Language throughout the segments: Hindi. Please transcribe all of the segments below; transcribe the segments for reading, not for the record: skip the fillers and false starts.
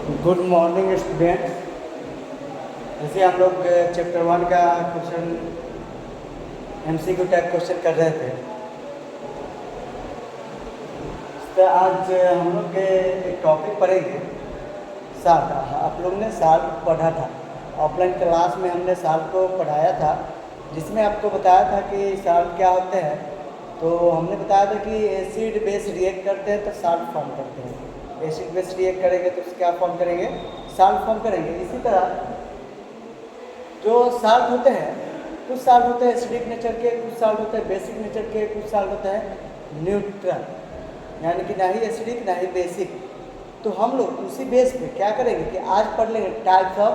Good morning students. जैसे हम लोग चैप्टर 1 का क्वेश्चन एमसीक्यू टाइप क्वेश्चन कर रहे थे, तो आज हम लोग एक टॉपिक पढ़ेंगे साल्ट। आप लोग ने साल्ट पढ़ा था, ऑफलाइन क्लास में हमने साल्ट को पढ़ाया था, जिसमें आपको बताया था कि साल्ट क्या होते हैं। तो हमने बताया था कि एसिड बेस रिएक्ट करते हैं तो साल्ट फॉर्म करते हैं। एसिड बेस रिएक्ट करेंगे तो क्या फॉर्म करेंगे? साल्ट फॉर्म करेंगे। इसी तरह जो साल्ट होते हैं, कुछ साल्ट होते हैं एसिडिक नेचर के, कुछ साल्ट होते हैं बेसिक नेचर के, कुछ साल्ट होते हैं न्यूट्रल, यानी कि ना ही एसिडिक ना ही बेसिक। तो हम लोग उसी बेस पे क्या करेंगे कि आज पढ़ लेंगे टाइप्स ऑफ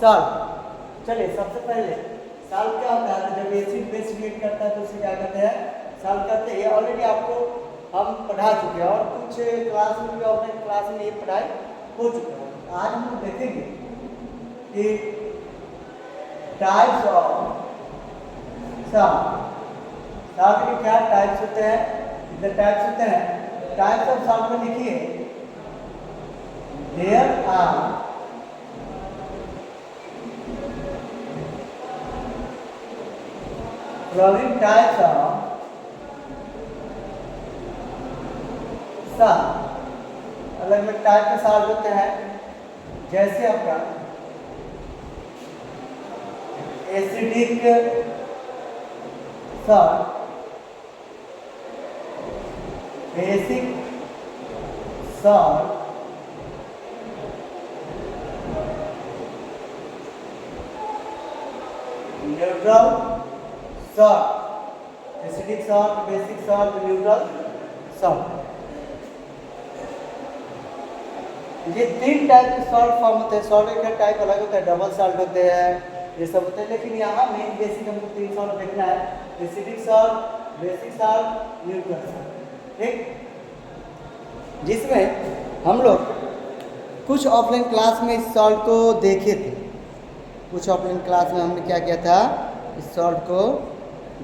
साल्ट। चलिए, सबसे पहले साल्ट क्या होता है? जब एसिड बेस रिएक्ट करता है तो उसे क्या कहते हैं? साल्ट कहते हैं। ये ऑलरेडी आपको हम पढ़ा चुके हैं और कुछ क्लास में भी, ऑफलाइन क्लास में ये पढ़ाई हो चुका है। आज हम देखेंगे कि टाइप्स ऑफ साल्ट। साल्ट के क्या टाइप्स होते हैं, कितने टाइप्स होते हैं? टाइप्स ऑफ साल्ट में लिखिए, there are following types of salt. अलग अलग टाइप के साल्ट होते हैं, जैसे आपका acidic salt, basic salt, neutral salt. Acidic salt, basic salt, neutral salt, ये तीन टाइप के सॉल्ट फॉर्म होते हैं। सॉल्ट का टाइप अलग होता है, डबल सॉल्ट होते हैं, ये सब होते हैं। लेकिन यहाँ मेन बेसिक हमको तीन सॉल्ट देखना है, acidic salt, basic salt, neutral salt. ठीक, जिसमें हम लोग कुछ ऑफलाइन क्लास में इस सॉल्ट को देखे थे। कुछ ऑफलाइन क्लास में हमने क्या किया था? इस सॉल्ट को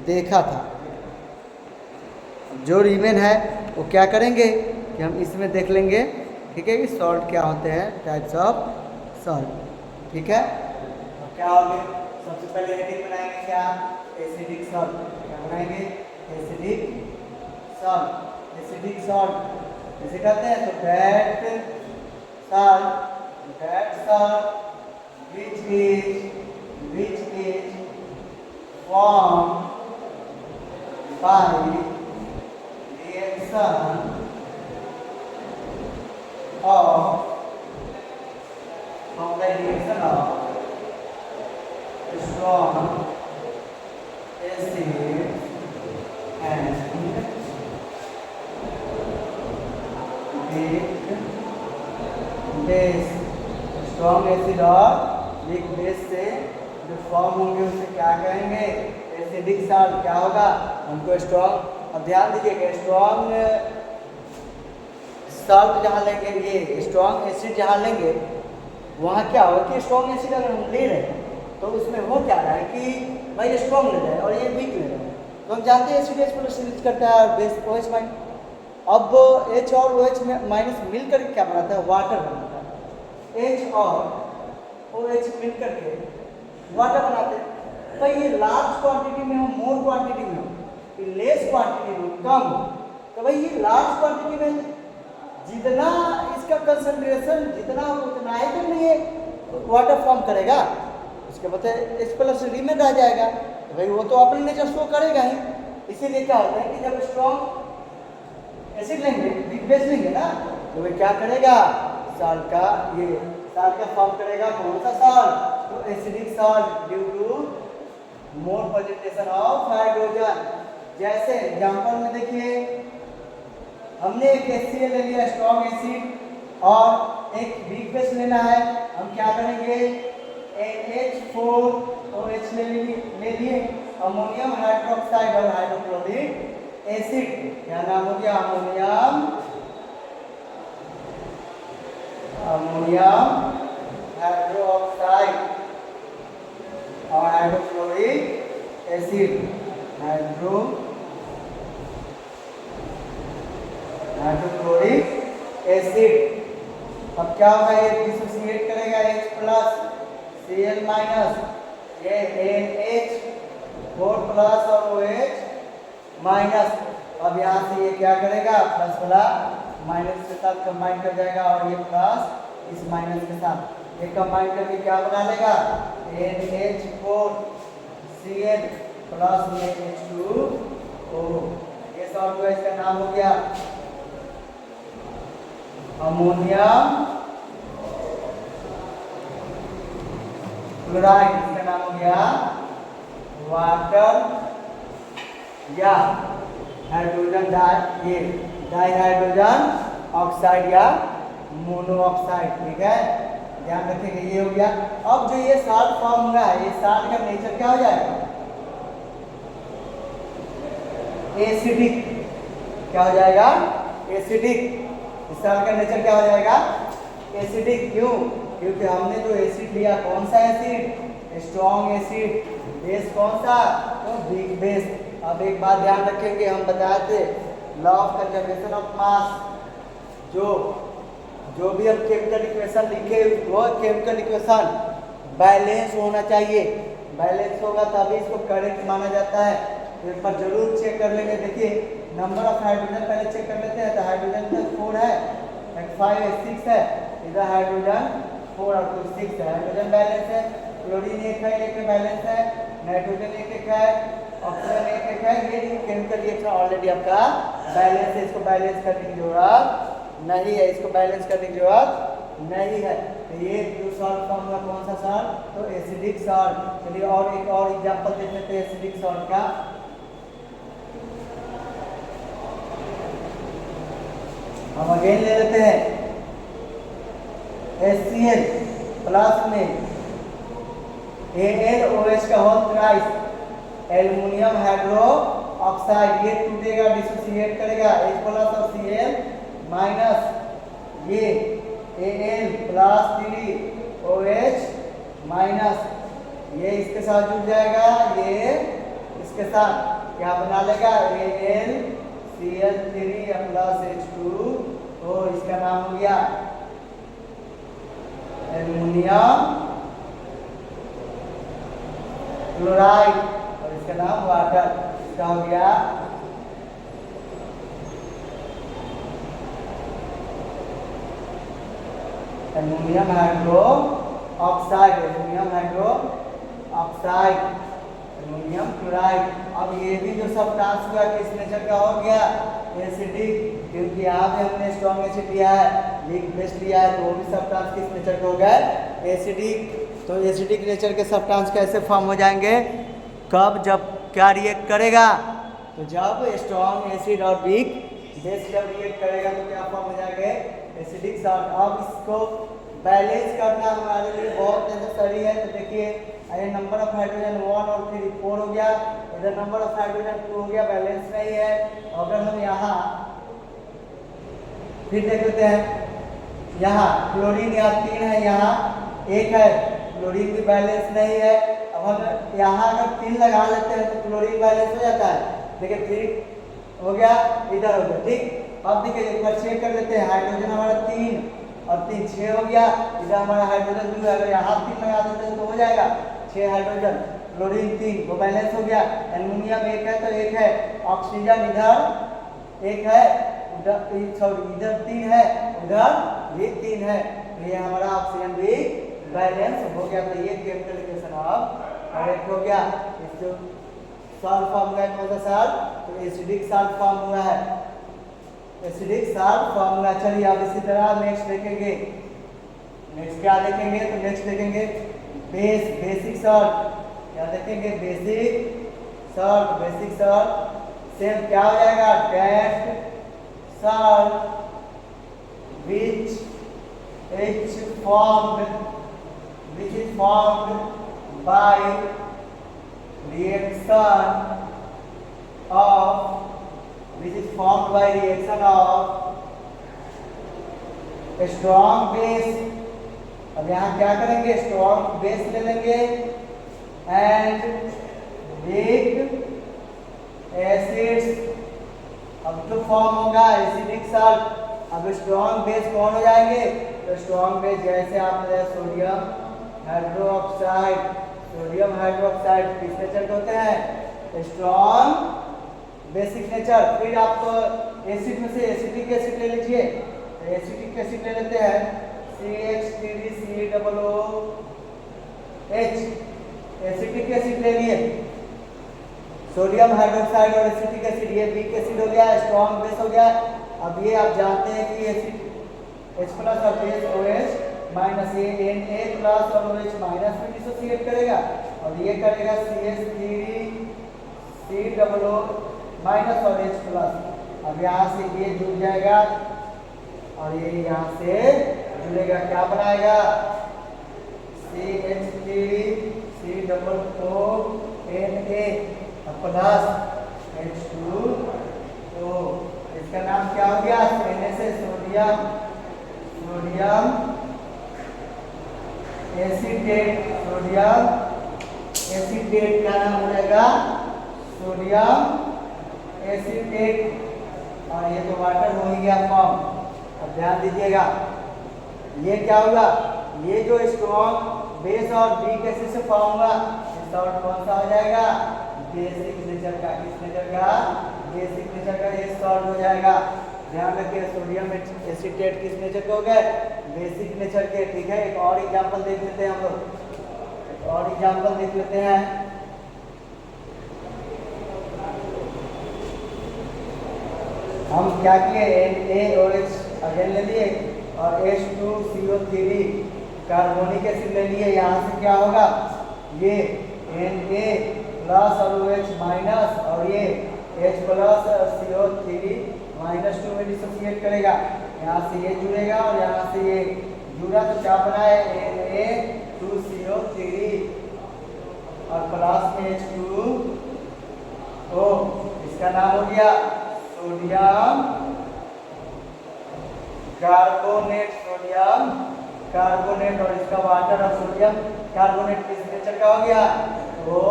देखा था। जो रिमेन है वो क्या करेंगे कि हम इसमें देख लेंगे। ठीक है, कि सॉल्ट क्या होते हैं, टाइप्स ऑफ सॉल्ट। ठीक है, तो क्या होंगे? सबसे पहले हेडिंग बनाएंगे क्या? Acidic salt. क्या बनाएंगे? Acidic salt. एसिडिक सॉल्ट जैसे कहते हैं तो that salt which is formed by reaction of strong acid and weak base। Strong acid और वीक बेस से जो फॉर्म होंगे उसे क्या कहेंगे? Acidic salt. क्या होगा? हमको स्ट्रॉन्ग, अब ध्यान दीजिएगा, स्ट्रॉन्ग सॉल्ट जहाँ लेंगे, ये स्ट्रॉन्ग एसिड जहाँ लेंगे, वहाँ क्या होगा कि स्ट्रॉन्ग एसिड अगर हम ले रहे हैं तो उसमें हो क्या रहा है कि भाई स्ट्रॉन्ग ले रहे हैं और ये वीक ले रहे हैं। तो हम जानते हैं एसिड H+ रिलीज करता है, बेस OH माइनस। अब H और OH माइनस मिलकर क्या बनाता है? वाटर बनाता है। H और OH मिलकर के वाटर बनाते हैं। तो ये लार्ज क्वांटिटी में हो, मोर क्वांटिटी में हो, लेस क्वांटिटी में कम हो, तो भाई ये लार्ज क्वांटिटी में जितना इसका कंसंट्रेशन जितना हो उतना ही तो नहीं है वाटर फॉर्म करेगा, उसके बाद H+ रिमेन रह जाएगा। तो भाई वो तो अपने नेचर शो करेगा ही। इसीलिए क्या होता है कि जब स्ट्रॉन्ग एसिड लेंगे, वीक बेस लेंगे ना, तो वह क्या करेगा? साल्ट का ये साल्ट का फॉर्म करेगा। कौन सा साल्ट? तो acidic salt, due to more presentation of hydrogen. जैसे एग्जांपल में देखिए, हमने एक HCl ले लिया, स्ट्रॉन्ग एसिड, और एक वीक बेस लेना है। हम क्या करेंगे? H4OH ले लिए, अमोनियम हाइड्रोक्साइड और हाइड्रोक्लोरिक एसिड, क्या नाम हो गया? अमोनियम हाइड्रोक्साइड और हाइड्रोक्लोरिक एसिड, हाइड्रोक्लोरिक एसिड। अब क्या होगा, ये डिसोसिएट करेगा H प्लस Cl माइनस, ये NH 4 प्लस और OH माइनस। अब यहाँ से ये क्या करेगा, प्लस वाला माइनस के साथ कंबाइन कर जाएगा और ये प्लस इस माइनस के साथ ये कंबाइन करके क्या बना लेगा, NH4 Cl प्लस में H2O। ये सॉल्व हुआ, इसका नाम हो गया अमोनियम क्लोराइड, इसका नाम हो गया वाटर या हाइड्रोजन डाई हाइड्रोजन ऑक्साइड या मोनोऑक्साइड। ठीक है, ध्यान रखेंगे, ये हो गया। अब जो ये साल्ट फॉर्म हुआ है, ये साल्ट का नेचर क्या हो जाएगा, एसिडिक। क्या हो जाएगा, एसिडिक। इस साल्ट का नेचर क्या हो जाएगा, एसिडिक। क्यों, क्योंकि हमने जो एसिड लिया, कौन सा एसिड, स्ट्रॉन्ग एसिड। बेस कौन सा, तो वीक बेस। अब एक बात ध्यान रखेंगे, हम बताए थे law of conservation of mass. जो भी हम केमिकल इक्वेशन लिखे, वो केमिकल इक्वेशन बैलेंस होना चाहिए। बैलेंस होगा तभी इसको करेक्ट माना जाता है। तो एक बार जरूर चेक कर लेंगे। देखिए, नंबर ऑफ हाइड्रोजन पहले चेक कर लेते हैं। तो हाइड्रोजन इधर 4 है, 5 है, 6 है, इधर हाइड्रोजन 4 और 2 6 है। हाइड्रोजन बैलेंस है, क्लोरीन 1 है, 1 बैलेंस है, नाइट्रोजन 1 है, ऑक्सीजन 1 है। ये केमिकल रिएक्शन ऑलरेडी आपका बैलेंस है, इसको बैलेंस करने की जरूरत नहीं है, इसको बैलेंस करने की जरूरत नहीं है। तो ये जो सॉल्ट फॉर्मूला कौन सा सॉल्ट, तो एसिडिक सॉल्ट। चलिए और एक और एग्जांपल देख लेते हैं एसिडिक सॉल्ट का। हम अगेन ले लेते हैं HCl प्लस में AlOH का whole thrice, aluminium hydro oxide. ये टूटेगा, डिसोसिएट करेगा, H प्लस और Cl माइनस, ये Al प्लस 3OH माइनस, ये इसके साथ जुड़ जाएगा, ये इसके साथ क्या बना लेगा, AlCl3 प्लस H2O। इसका नाम हो गया एल्युमिनियम क्लोराइड और इसका नाम वाटर। इसका हो गया aluminium hydro oxide, aluminium hydro oxide, aluminium chloride. अब ये भी जो सब्सटेंस हुआ किस नेचर का हो गया, एसिडिक। क्योंकि यहाँ पे हमने स्ट्रॉन्ग एसिड लिया है, वीक बेस लिया है, तो वो भी सब्सटेंस किस नेचर का हो गया, एसिडिक। तो एसिडिक नेचर के सब्सटेंस कैसे फॉर्म हो जाएंगे, कब, जब क्या रिएक्ट करेगा, तो जब स्ट्रॉन्ग एसिड और वीक बेस जब रिएक्ट करेगा तो क्या फॉर्म हो जाएंगे, एसिडिक सॉल्ट। अब इसको बैलेंस करना हमारे लिए बहुत नेसेसरी है। तो देखिए, ये नंबर ऑफ हाइड्रोजन 1 और 3 4 हो गया, इधर नंबर ऑफ हाइड्रोजन 2 हो गया, बैलेंस नहीं है। अगर हम यहाँ फिर देख लेते हैं, यहाँ क्लोरीन यहाँ 3 है, यहाँ 1 है, क्लोरीन भी बैलेंस नहीं है। अब हम यहाँ अगर 3 लगा लेते हैं तो क्लोरीन बैलेंस हो जाता है। देखिए 3 हो गया, इधर हो गया, ठीक। अब देखिए एक बार चेक कर लेते हैं, हाइड्रोजन हमारा 3 और 3 6 हो गया, इधर हमारा हाइड्रोजन 2 है। अगर यहाँ 3 लगा देते हैं तो हो जाएगा 6 हाइड्रोजन, क्लोरीन 3, वो बैलेंस हो गया। एल्युमिनियम 1 है तो 1 है, ऑक्सीजन इधर 1 है, इधर 3 है, उधर भी 3 है, तो ये हमारा ऑक्सीजन भी बैलेंस हो गया। तो ये केमिकल इक्वेशन अब करेक्ट हो गया। इस जो सॉल्ट फॉर्म हुआ है कौन सा सॉल्ट, तो एसिडिक सॉल्ट फॉर्म हुआ है, एसिडिक सॉल्ट फॉर्म हुआ। चलिए अब इसी तरह नेक्स्ट देखेंगे, नेक्स्ट क्या देखेंगे, तो नेक्स्ट देखेंगे बेसिक सॉल्ट। क्या देखेंगे, basic salt. Basic salt same क्या हो जाएगा, test salt which is formed by reaction of strong base। अब यहाँ क्या करेंगे, स्ट्रॉन्ग बेस ले लेंगे एंड वीक एसिड्स। अब जो फॉर्म होगा एसिडिक सॉल्ट। अब स्ट्रॉन्ग बेस कौन हो जाएंगे, तो स्ट्रॉन्ग बेस जैसे आपने सोडियम हाइड्रोक्साइड किस नेचर के होते हैं? Strong basic nature. फिर आप एसिड में से एसिटिक एसिड ले लीजिए, तो एसिटिक एसिड ले लेते हैं CH3COOH, एसिटिक एसिड ले लिए। सोडियम हाइड्रोक्साइड और एसिटिक एसिड, ये वीक एसिड हो गया, स्ट्रॉन्ग बेस हो गया। अब ये आप जानते हैं कि एसिड H प्लस और बेस OH माइनस ये Na प्लस और OH माइनस में डिसोसिएट करेगा और ये करेगा CH3COO माइनस और H प्लस। अब यहाँ से ये जुड़ जाएगा और ये यहाँ से जुड़ेगा, क्या बनाएगा? CH3COONA plus H2O। इसका नाम क्या हो गया? Na से सोडियम एसीटेट का नाम हो जाएगा सोडियम एसीटेट। और ये तो वाटर हो ही गया फॉर्म। अब ध्यान दीजिएगा, ये क्या होगा? ये जो स्ट्रॉन्ग बेस और वीक एसिड से फॉर्म हुआ, सॉल्ट कौन सा हो जाएगा? बेसिक नेचर का। किस नेचर का? बेसिक नेचर का ये सॉल्ट हो जाएगा। ध्यान रखिए, सोडियम एसीटेट किस नेचर के हो गए? बेसिक नेचर के। ठीक है, एक और एग्जांपल देख लेते हैं हम लोग, हम क्या किए? NaOH अगेन ले लिए और H2CO3 कार्बोनिक एसिड ले लिए। यहाँ से क्या होगा? ये Na प्लस और OH माइनस और ये H प्लस CO3 माइनस 2 में डिसोसिएट करेगा। यहाँ से ये जुड़ेगा और यहाँ से ये जुड़ा तो क्या बना है? Na2CO3 और प्लस में H2O। इसका नाम हो गया सोडियम कार्बोनेट और इसका वाटर और सोडियम कार्बोनेट किस नेचर का हो गया? वो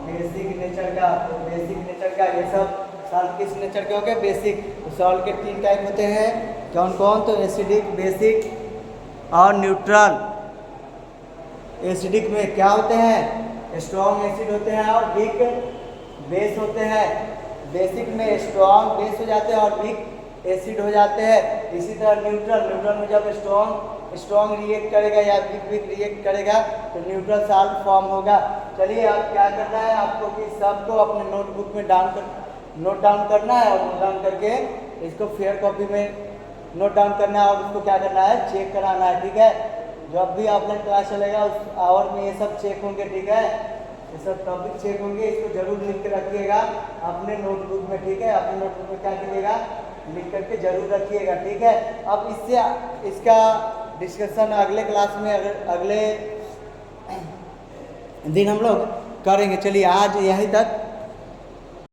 बेसिक नेचर का। तो बेसिक नेचर का ये सब सॉल्ट किस नेचर के हो गए? बेसिक। सॉल्ट के 3 टाइप होते हैं, कौन कौन? तो एसिडिक, बेसिक और न्यूट्रल। एसिडिक में क्या होते हैं? स्ट्रॉन्ग एसिड होते हैं और वीक बेस होते हैं। बेसिक में स्ट्रॉन्ग बेस हो जाते हैं और वीक एसिड हो जाते हैं। इसी तरह न्यूट्रल में जब स्ट्रॉन्ग रिएक्ट करेगा या वीक रिएक्ट करेगा तो न्यूट्रल सॉल्ट फॉर्म होगा। चलिए, अब क्या करना है आपको कि सबको अपने नोटबुक में नोट डाउन करना है और नोट डाउन करके इसको फेयर कॉपी में नोट डाउन करना है और उसको क्या करना है? चेक कराना है। ठीक है, जब भी ऑफलाइन क्लास चलेगा उस आवर में ये सब चेक होंगे। ठीक है, ये सब टॉपिक चेक होंगे, इसको जरूर लिख के रखिएगा अपने नोटबुक में। ठीक है, अपने नोटबुक में क्या करिएगा? लिख करके जरूर रखिएगा। ठीक है, अब इसका डिस्कशन अगले क्लास में अगले दिन हम लोग करेंगे। चलिए, आज यहीं तक।